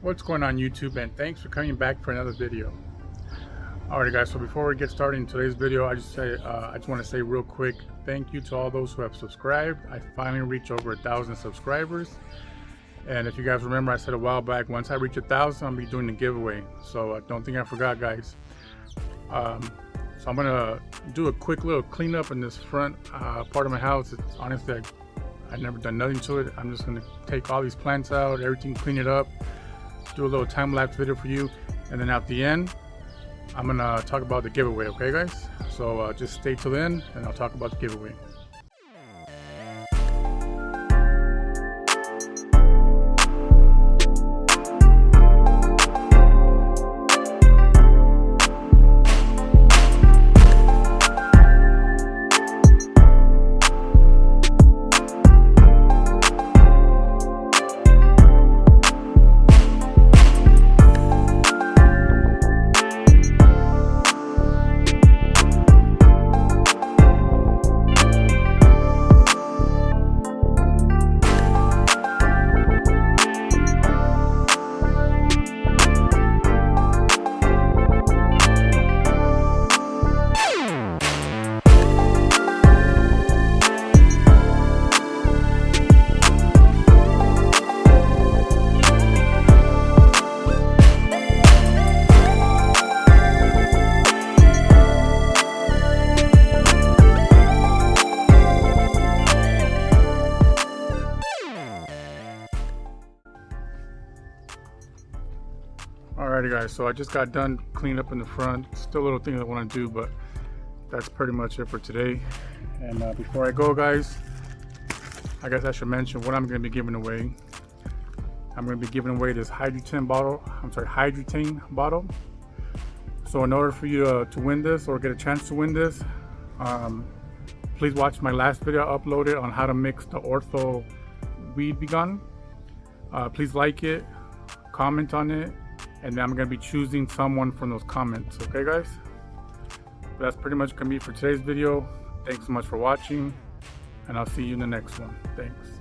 What's going on YouTube, and thanks for coming back for another video. Alright guys, so before we get started in today's video, I just want to say real quick thank you to all those who have subscribed. I finally reached over 1,000 subscribers, and if you guys remember, I said a while back, once I reach 1,000 I'll be doing the giveaway, so don't think I forgot, guys. So I'm gonna do a quick little cleanup in this front part of my house. It's honestly, I've never done nothing to it. I'm just gonna take all these plants out, everything, clean it up, do a little time-lapse video for you, and then at the end I'm gonna talk about the giveaway. Okay guys, so just stay till the end and I'll talk about the giveaway. Alrighty guys, so I just got done cleaning up in the front. Still little things I want to do, but that's pretty much it for today. And before I go guys, I guess I should mention what I'm going to be giving away. I'm going to be giving away this hydrotane bottle. So in order for you to win this, or get a chance to win this, please watch my last video I uploaded on how to mix the ortho weed begun. Please like it, comment on it, and then I'm going to be choosing someone from those comments. Okay guys, but that's pretty much going to be for today's video. Thanks so much for watching, and I'll see you in the next one. Thanks.